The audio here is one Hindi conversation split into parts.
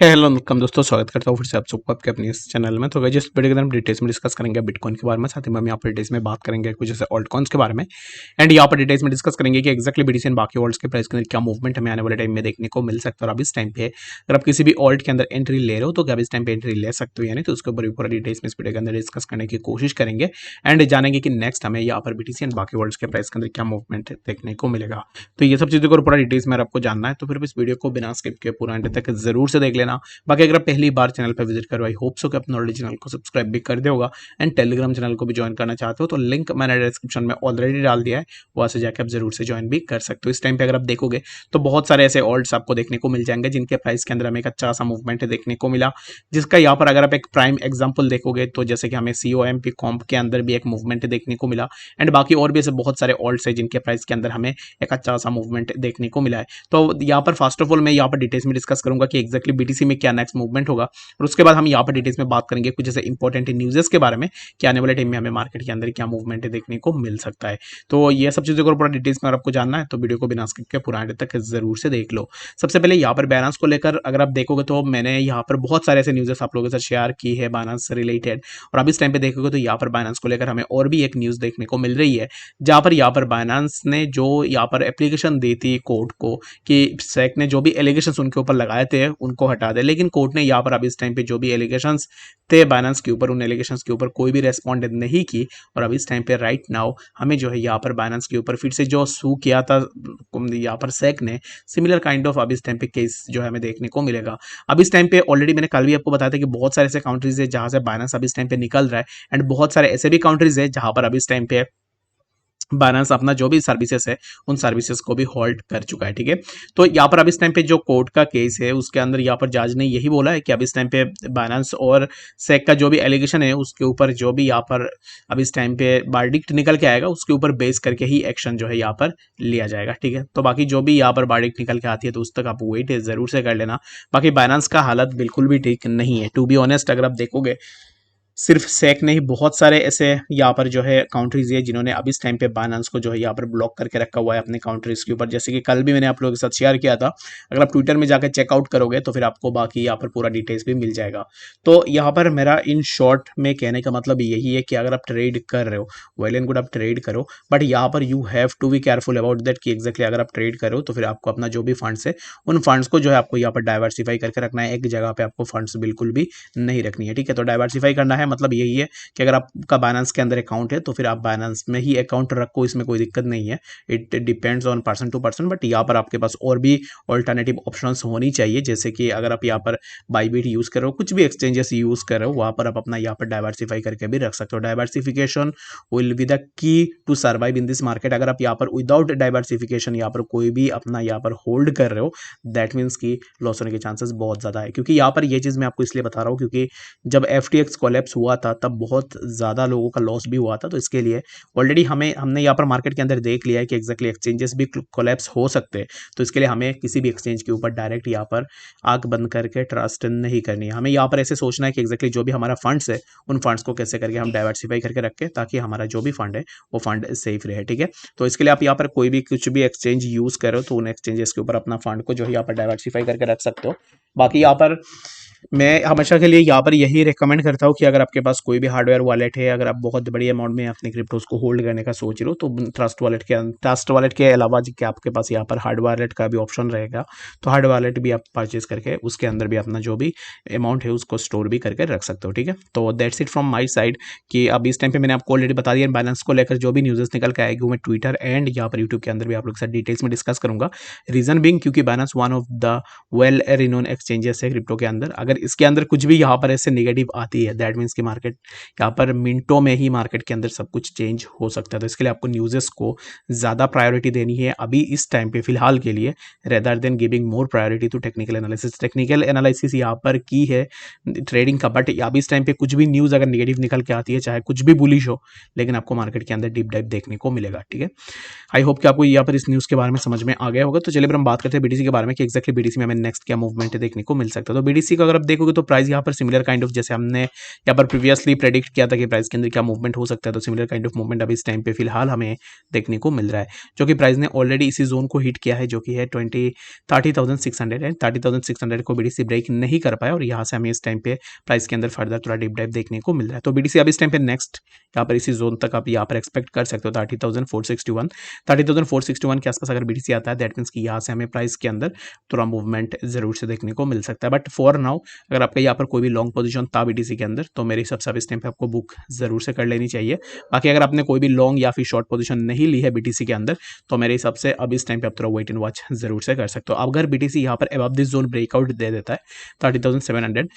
हेलो वेलकम दोस्तों, स्वागत करता हूँ फिर से आप सबको आपके अपने इस चैनल में। तो गाइस, इस वीडियो के अंदर हम डिटेल्स में डिस्कस करेंगे बिटकॉइन के बारे में। साथ ही में हम यहाँ पर डिटेल्स में बात करेंगे कुछ जैसे ऑल्ट कॉइन्स के बारे में। एंड यहाँ पर डिटेल्स में डिस्कस करेंगे कि एक्जैक्टली बीटीसी एंड बाकी ऑल्ट्स के प्राइस के अंदर क्या मूवमेंट हमें आने वाले टाइम में देखने को मिल सकता है। और अब इस टाइम पे अगर आप किसी भी ऑल्ट के अंदर एंट्री ले रहे हो तो क्या आप इस टाइम पे एंट्री ले सकते हो, यानी तो उसके ऊपर भी पूरा डिटेल्स में इस वीडियो के अंदर डिस्कस करने की कोशिश करेंगे। एंड जानेंगे कि नेक्स्ट हमें यहाँ पर बीटीसी एंड बाकी ऑल्ट्स के प्राइस के अंदर क्या मूवमेंट देखने को मिलेगा। तो ये सब चीज़ों को पूरा डिटेल्स में आपको जानना है तो फिर इस वीडियो को बिना स्किप किए पूरा एंड तक जरूर से देख लेना। बाकी अगर आप पहली बार चैनल पर विजिट करो, आई होप सो कि अपने ऑलरेडी चैनल को सब्सक्राइब भी कर दिया होगा। एंड टेलीग्राम चैनल को भी ज्वाइन करना चाहते हो तो लिंक मैंने डिस्क्रिप्शन में ऑलरेडी डाल दिया है, वहां से जाकर आप जरूर से ज्वाइन भी कर सकते हो। इस टाइम पे अगर आप देखोगे तो बहुत सारे ऐसे ऑल्ट्स आपको देखने को मिल जाएंगे जिनके प्राइस के अंदर हमें एक अच्छा सा मूवमेंट देखने को मिला, जिसका यहाँ पर अगर आप एक प्राइम एग्जाम्पल देखोगे तो जैसे कि हमें COMP कॉम्प के अंदर भी एक मूवमेंट देखने को मिला। एंड बाकी और भी ऐसे बहुत सारे ऑल्ट्स है जिनके प्राइस के अंदर हमें एक अच्छा सा मूवमेंट देखने को मिला है। तो यहाँ पर फर्स्ट ऑफ ऑल मैं यहाँ पर डिटेल्स में डिस्कस करूंगा कि एक्जैक्टली बीटीसी में क्या नेक्स्ट मूवमेंट होगा, और उसके बाद हम यहाँ पर डिटेल्स में बात करेंगे कुछ जैसे इंपॉर्टेंट न्यूज़ के बारे में कि आने वाले टाइम में हमें मार्केट के अंदर क्या मूवमेंट देखने को मिल सकता है। तो ये सब चीज़ों को पूरा डिटेल्स में अगर आपको जानना है तो वीडियो को बिना स्किप के पूरा एंड तक जरूर से देख लो। सबसे पहले यहाँ पर बाइनेंस को लेकर अगर आप देखोगे तो मैंने यहाँ पर बहुत सारे ऐसे न्यूज़ आप लोगों के साथ शेयर की है बाइनेंस से रिलेटेड। और अब इस टाइम पे देखोगे तो यहाँ पर बाइनेंस को लेकर हमें और भी एक न्यूज़ देखने को मिल रही है, जहाँ पर बाइनेंस ने जो यहाँ पर एप्लीकेशन दी थी कोर्ट को कि सेक ने जो भी एलिगेशन उनके ऊपर लगाए थे उनको हटा दे, लेकिन कोर्ट ने यहाँ पर अब इस टाइम पे जो भी एलिगेशंस थे बाइनेंस के ऊपर, उन एलिगेशंस के ऊपर कोई भी रेस्पॉन्ड नहीं की। और अब इस टाइम पे राइट नाउ हमें जो है यहाँ पर बाइनेंस के ऊपर फिर से जो सू किया था यहाँ पर सेक ने, सिमिलर काइंड ऑफ अब इस टाइम पे केस जो है हमें देखने को मिलेगा। अब इस टाइम पे ऑलरेडी मैंने कल भी आपको बताया था कि बहुत सारे ऐसे कंट्रीज है जहां से बाइनेंस अब इस टाइम पे निकल रहा है, एंड बहुत सारे ऐसे भी कंट्रीज है जहां पर अब इस टाइम पे बाइनेंस अपना जो भी सर्विसेज है उन सर्विसेज को भी होल्ड कर चुका है। ठीक है, तो यहाँ पर अब इस टाइम पे जो कोर्ट का केस है उसके अंदर यहाँ पर जज ने यही बोला है कि अब इस टाइम पे बाइनेंस और सेक का जो भी एलिगेशन है उसके ऊपर जो भी यहाँ पर अब इस टाइम पे वर्डिक्ट निकल के आएगा उसके ऊपर बेस करके ही एक्शन जो है यहाँ पर लिया जाएगा। ठीक है, तो बाकी जो भी यहाँ पर वर्डिक्ट निकल के आती है तो उस तक आप वेट जरूर से कर लेना। बाकी बाइनेंस का हालत बिल्कुल भी ठीक नहीं है, टू बी ऑनेस्ट। अगर आप देखोगे सिर्फ सेक नहीं, बहुत सारे ऐसे यहाँ पर जो है काउंट्रीज है जिन्होंने अब इस टाइम पे बाइनेंस को जो है यहाँ पर ब्लॉक करके रखा हुआ है अपने काउंट्रीज के ऊपर, जैसे कि कल भी मैंने आप लोगों के साथ शेयर किया था। अगर आप ट्विटर में जाकर चेकआउट करोगे तो फिर आपको बाकी यहाँ पर पूरा डिटेल्स भी मिल जाएगा। तो यहाँ पर मेरा इन शॉर्ट में कहने का मतलब यही है कि अगर आप ट्रेड कर रहे हो वेल एंड गुड, आप ट्रेड करो, बट यहाँ पर you have to be careful about that कि एक्जैक्टली अगर आप ट्रेड करो तो फिर आपको अपना जो भी फंड्स है उन फंड्स को जो है आपको यहाँ पर डाइवर्सिफाई करके रखना है। एक जगह पे आपको फंड्स बिल्कुल भी नहीं रखनी है। ठीक है, तो डाइवर्सिफाई करना है मतलब यही है कि अगर आपका बाइनेंस के अंदर अकाउंट है तो फिर आप बाइनेंस में ही अकाउंट रखो, इसमें कोई दिक्कत नहीं है। It depends on person to person, but यहाँ पर आपके पास और भी ऑल्टरनेटिव ऑप्शंस होनी चाहिए, जैसे कि अगर आप यहाँ पर बाईबिट यूज़ कर रहे हो, कुछ भी एक्सचेंजेस यूज़ कर रहे हो, वहाँ पर आप अपना यहाँ पर डाइवर्सिफाई करके भी रख सकते हो। Diversification will be the key to survive in this market. अगर आप यहाँ पर विदाउट डाइवर्सिफिकेशन यहाँ पर कोई भी अपना यहाँ पर होल्ड कर रहे हो, दैट मीन्स कि लॉस होने के चांसेस बहुत ज़्यादा है। क्योंकि यहाँ पर ये चीज़ मैं आपको इसलिए बता रहा हूँ क्योंकि जब FTX कोलैप्स हुआ था तब बहुत ज़्यादा लोगों का लॉस भी हुआ था। तो इसके लिए ऑलरेडी हमने यहाँ पर मार्केट के अंदर देख लिया है कि एक्जैक्टली एक्सचेंजेस भी कोलैप्स हो सकते हैं। तो इसके लिए हमें किसी भी एक्सचेंज के ऊपर डायरेक्ट यहाँ पर आंख बंद करके ट्रस्ट नहीं करनी है। हमें यहाँ पर ऐसे सोचना है कि एक्जैक्टली जो भी हमारा फंड्स है उन फंड्स को कैसे करके हम डाइवर्सिफाई करके रखें ताकि हमारा जो भी फंड है वो फंड सेफ रहे। ठीक है, तो इसके लिए आप यहाँ पर कोई भी कुछ भी एक्सचेंज यूज़ करो तो उन एक्सचेंजेस के ऊपर अपना फंड को जो है यहाँ पर डाइवर्सिफाई करके रख सकते हो। बाकी यहाँ पर मैं हमेशा के लिए यहाँ पर यही रिकमेंड करता हूँ कि अगर आपके पास कोई भी हार्डवेयर वॉलेट है, अगर आप बहुत बड़ी अमाउंट में अपने क्रिप्टोस को होल्ड करने का सोच रहे हो तो ट्रस्ट वॉलेट के अलावा कि आपके पास यहाँ पर हार्ड वॉलेट का भी ऑप्शन रहेगा, तो हार्ड वॉलेट भी आप परचेज करके उसके अंदर भी अपना जो भी अमाउंट है उसको स्टोर भी करके रख सकते हो। ठीक है, तो that's it from my side कि अब इस टाइम पे मैंने आपको ऑलरेडी बता दिया बैलेंस को लेकर जो भी न्यूज़ निकल के आएगी मैं ट्विटर एंड यहाँ पर यूट्यूब के अंदर भी आप लोग के साथ डिटेल्स में डिस्कस करूंगा। रीजन बिंग क्योंकि balance one of the well renowned exchanges है क्रिप्टो के अंदर। अगर इसके अंदर कुछ भी यहाँ पर ऐसे नेगेटिव आती है दैट मीन्स कि मार्केट यहाँ पर मिनटों में ही मार्केट के अंदर सब कुछ चेंज हो सकता है। तो इसके लिए आपको न्यूज़ेस को ज़्यादा प्रायोरिटी देनी है अभी इस टाइम पे फिलहाल के लिए, rather than giving more priority to technical analysis. Technical analysis यहाँ पर की है ट्रेडिंग का, बट अभी इस टाइम पे कुछ भी न्यूज़ अगर नेगेटिव निकल के आती है चाहे कुछ भी बुलिश हो, लेकिन आपको मार्केट के अंदर डीप डाइव देखने को मिलेगा। ठीक है, आई होप कि आपको यहाँ पर इस न्यूज़ के बारे में समझ में आ गया होगा। तो चलिए हम बात करते हैं बीटीसी के बारे में कि एक्जैक्टली बीटीसी में हमें नेक्स्ट क्या मूवमेंट देखने को मिल सकता है। तो बीटीसी का अगर आप देखोगे तो प्राइस यहाँ पर सिमिलर काइंड ऑफ, जैसे हमने यहाँ पर प्रीवियसली प्रेडिक्ट किया था कि प्राइस के अंदर क्या मूवमेंट हो सकता है, तो सिमिलर काइंड ऑफ मूवमेंट अभी इस टाइम पे फिलहाल हमें देखने को मिल रहा है, जो कि प्राइस ने ऑलरेडी इसी जोन को हिट किया है, जो कि है 30,600 एंड 30,600 को बीडीसी ब्रेक नहीं कर पाया, और यहाँ से हमें इस टाइम पे प्राइस के अंदर फर्दर थोड़ा डीप डाइव देखने को मिल रहा है। तो बीडीसी अब इस टाइम पे नेक्स्ट यहाँ पर इसी जोन तक आप यहाँ पर एक्सपेक्ट कर सकते हो 30,461 के आसपास अगर बीडीसी आता है, दैट मीन्स कि यहाँ से हमें प्राइस के अंदर थोड़ा मूवमेंट जरूर से देखने को मिल सकता है। बट फॉर नाउ अगर आपका यहाँ पर कोई भी लॉन्ग पोजीशन था बीडीसी के अंदर, तो मेरे हिसाब से इस टाइम पे आपको बुक जरूर से कर लेनी चाहिए। बाकी अगर आपने कोई भी लॉन्ग या फिर शॉर्ट पोजीशन नहीं ली है बीटीसी के अंदर, तो मेरे हिसाब से अब इस टाइम पे आप थोड़ा वेट एंड वॉच जरूर से कर सकते हो। अब अगर बीटीसी यहाँ पर अबव दिस जोन ब्रेकआउट दे देता है 30,700,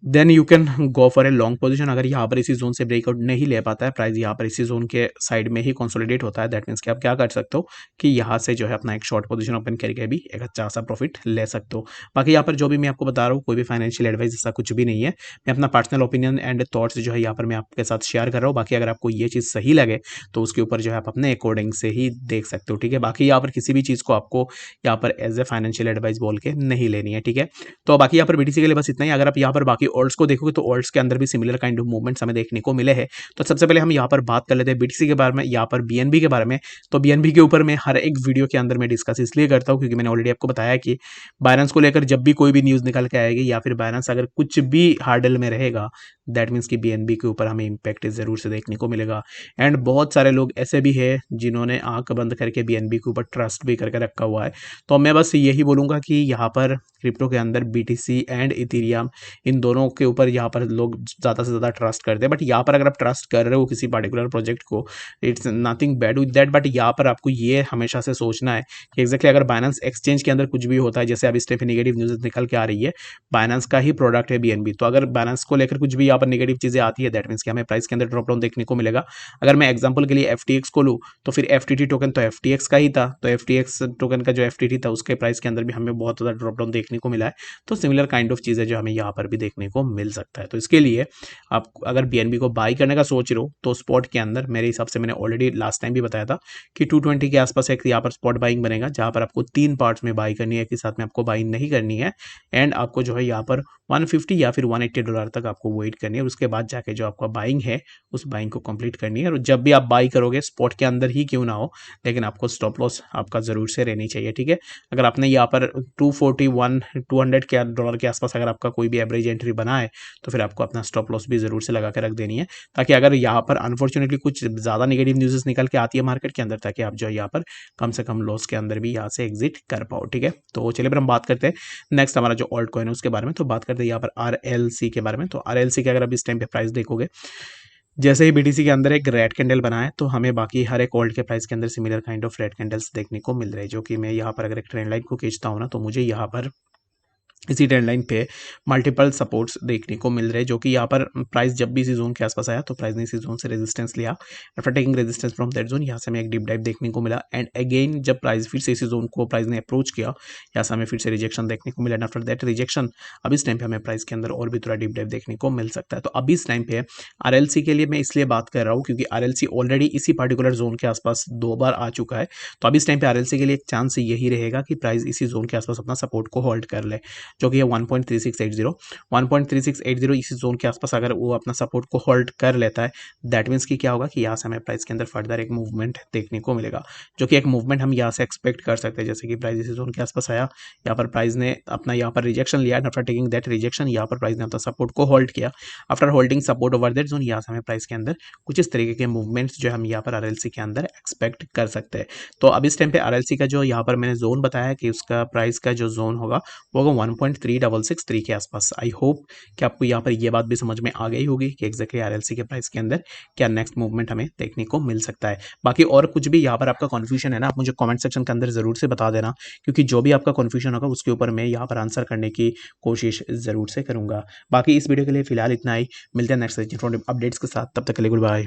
then you can go for a long position. अगर यहाँ पर इसी जोन से ब्रेकआउट नहीं ले पाता है, प्राइस यहाँ पर इसी जोन के साइड में ही कंसोलिडेट होता है, दैट मीन्स कि आप क्या कर सकते हो कि यहाँ से जो है अपना एक शॉर्ट पोजीशन ओपन करके भी एक अच्छा सा प्रॉफिट ले सकते हो। बाकी यहाँ पर जो भी मैं आपको बता रहा हूँ, कोई भी फाइनेंशियल एडवाइस ऐसा कुछ भी नहीं है, मैं अपना पर्सनल ओपिनियन एंड थॉट्स जो है यहाँ पर मैं आपके साथ शेयर कर रहा हूँ। बाकी अगर आपको ये चीज़ सही लगे तो उसके ऊपर जो है आप अपने अकॉर्डिंग से ही देख सकते हो, ठीक है। बाकी यहाँ पर किसी भी चीज़ को आपको यहाँ पर एज ए फाइनेंशियल एडवाइस बोल के नहीं लेनी है, ठीक है। तो बाकी यहाँ पर बीटीसी के लिए बस इतना ही। अगर आप यहाँ पर बाकी ऑल्ट्स को देखोगे तो ऑल्ट्स के अंदर भी सिमिलर काइंड ऑफ मूवमेंट्स हमें देखने को मिले हैं। तो सबसे पहले हम यहाँ पर बात कर लेते हैं बीटीसी के बारे में, यहाँ पर बीएनबी के बारे में। तो बीएनबी के ऊपर मैं हर एक वीडियो के अंदर मैं डिस्कस इसलिए करता हूँ क्योंकि मैंने ऑलरेडी आपको बताया कि बाइनेंस को लेकर जब भी कोई भी न्यूज़ निकल के आएगी या फिर बाइनेंस अगर कुछ भी हार्डल में रहेगा, दैट मीन्स कि बीएनबी के ऊपर हमें इम्पैक्ट जरूर से देखने को मिलेगा। एंड बहुत सारे लोग ऐसे भी है जिन्होंने आंख बंद करके बीएनबी के ऊपर ट्रस्ट भी करके रखा हुआ है। तो मैं बस यही बोलूँगा कि यहाँ पर क्रिप्टो के अंदर बीटीसी एंड इथेरियम, इन दोनों के ऊपर यहाँ पर लोग ज़्यादा से ज़्यादा ट्रस्ट करते हैं। बट यहाँ पर अगर आप ट्रस्ट कर रहे हो किसी पर्टिकुलर प्रोजेक्ट को, it's nothing bad with that. But यहाँ पर आपको ये हमेशा से सोचना है कि एग्जैक्टली अगर बाइनेंस एक्सचेंज के अंदर कुछ भी होता है, जैसे अब इस टाइप नेगेटिव न्यूज़ निकल के आ रही है, बाइनेंस का ही प्रोडक्ट है बीएनबी, तो अगर बाइनेंस को लेकर कुछ भी यहाँ पर नेगेटिव चीज़ें आती है, दैट मीन्स कि हमें प्राइस के अंदर ड्रॉप डाउन देखने को मिलेगा। अगर मैं एग्जांपल के लिए एफटीएक्स को लूँ तो फिर एफटीटी टोकन तो एफटीएक्स का ही था, तो एफटीएक्स टोकन का जो एफटीटी था उसके प्राइस के अंदर भी हमें बहुत ज़्यादा ड्रॉप डाउन देखने को मिला है। तो सिमिलर काइंड ऑफ चीज़ें जो हमें यहाँ पर भी देखने को मिल सकता है। तो इसके लिए आप अगर बीएनबी को बाई करने का सोच रहे हो तो स्पॉट के अंदर मेरे हिसाब से, मैंने ऑलरेडी लास्ट टाइम भी बताया था कि 220 के आसपास एक यहाँ पर स्पॉट बाइंग बनेगा, जहाँ पर आपको 3 पार्ट्स में बाई करनी है, एक ही साथ में आपको बाई नहीं करनी है। एंड आपको जो है यहाँ पर 150 या फिर $180 तक आपको वेट करनी है, और उसके बाद जाके जो आपका बाइंग है उस बाइंग को कंप्लीट करनी है। और जब भी आप बाई करोगे स्पॉट के अंदर ही क्यों ना हो, लेकिन आपको स्टॉप लॉस आपका ज़रूर से रहनी चाहिए, ठीक है। अगर आपने यहाँ पर 241 $200 के आसपास अगर आपका कोई भी एवरेज एंट्री बना है, तो फिर आपको अपना स्टॉप लॉस भी ज़रूर से लगा के रख देनी है, ताकि अगर यहाँ पर अनफॉर्चुनेटली कुछ ज़्यादा नेगेटिव न्यूज़ निकल के आती है मार्केट के अंदर, ताकि आप जो है यहाँ पर कम से कम लॉस के अंदर भी यहाँ से एग्जिट कर पाओ, ठीक है। तो चलिए फिर हम बात करते हैं नेक्स्ट हमारा जो ऑल्ट कॉइन है उसके बारे में। तो बात करते हैं यहाँ पर RLC के बारे में। तो RLC के अगर आप इस टाइम पे प्राइस देखोगे, जैसे ही बीटीसी के अंदर एक रेड कैंडल बना है, तो हमें बाकी हर एक ऑल्ट के प्राइस के अंदर similar kind of red candles देखने को मिल रहे हैं, जो कि मैं यहाँ पर अगर एक ट्रेंड लाइन को खींचता हूँ ना, तो मुझे यहाँ पर इसी ट्रेंड लाइन पे मल्टीपल सपोर्ट्स देखने को मिल रहे हैं, जो कि यहाँ पर प्राइस जब भी इसी जोन के आसपास आया तो प्राइस ने इसी जोन से रेजिस्टेंस लिया। After taking resistance from that zone, यहाँ से हमें एक डीप डाइव देखने को मिला। एंड अगेन जब प्राइस फिर से इसी जोन को प्राइस ने अप्रोच किया, यहाँ से हमें फिर से रिजेक्शन देखने को मिला। एंड आफ्टर दैट रिजेक्शन अब इस टाइम पे हमें प्राइस के अंदर और भी थोड़ा डीप डाइव देखने को मिल सकता है। तो अभी इस टाइम पे RLC के लिए मैं इसलिए बात कर रहा हूँ क्योंकि RLC ऑलरेडी इसी पर्टिकुलर जोन के आसपास 2 बार आ चुका है। तो अभी इस टाइम पे RLC के लिए एक चांस यही रहेगा कि प्राइस इसी जोन के आसपास अपना सपोर्ट को होल्ड कर ले, जो कि है 1.3680 इसी जोन के आसपास अगर वो अपना सपोर्ट को होल्ड कर लेता है, दैट मीन्स कि क्या होगा कि यहाँ से हमें प्राइस के अंदर फर्दर एक मूवमेंट देखने को मिलेगा, जो कि एक मूवमेंट हम यहाँ से एक्सपेक्ट कर सकते हैं। जैसे कि प्राइस इसी जोन के आसपास आया, यहाँ पर प्राइस ने अपना यहाँ पर रिजेक्शन लिया, आफ्टर टेकिंग दैट रिजेक्शन यहाँ पर प्राइस ने अपना सपोर्ट को होल्ड किया। After holding support over that zone, यहाँ से हमें प्राइस के अंदर कुछ इस तरीके के मूवमेंट्स जो हम यहाँ पर RLC के अंदर एक्सपेक्ट कर सकते हैं। तो अब इस टाइम पे RLC का जो यहाँ पर मैंने जोन बताया कि उसका प्राइस का जो जोन होगा वो होगा 1.3663 के आसपास। आई होप कि आपको यहाँ पर ये बात भी समझ में आ गई होगी कि एग्जैक्टली RLC के प्राइस के अंदर क्या नेक्स्ट मूवमेंट हमें देखने को मिल सकता है। बाकी और कुछ भी यहाँ पर आपका कन्फ्यूजन है ना, आप मुझे कमेंट सेक्शन के अंदर ज़रूर से बता देना, क्योंकि जो भी आपका कन्फ्यूजन होगा उसके ऊपर मैं यहाँ पर आंसर करने की कोशिश ज़रूर से करूँगा। बाकी इस वीडियो के लिए फिलहाल इतना ही, मिलते हैं नेक्स्ट अपडेट्स के साथ, तब तक के लिए गुड बाय।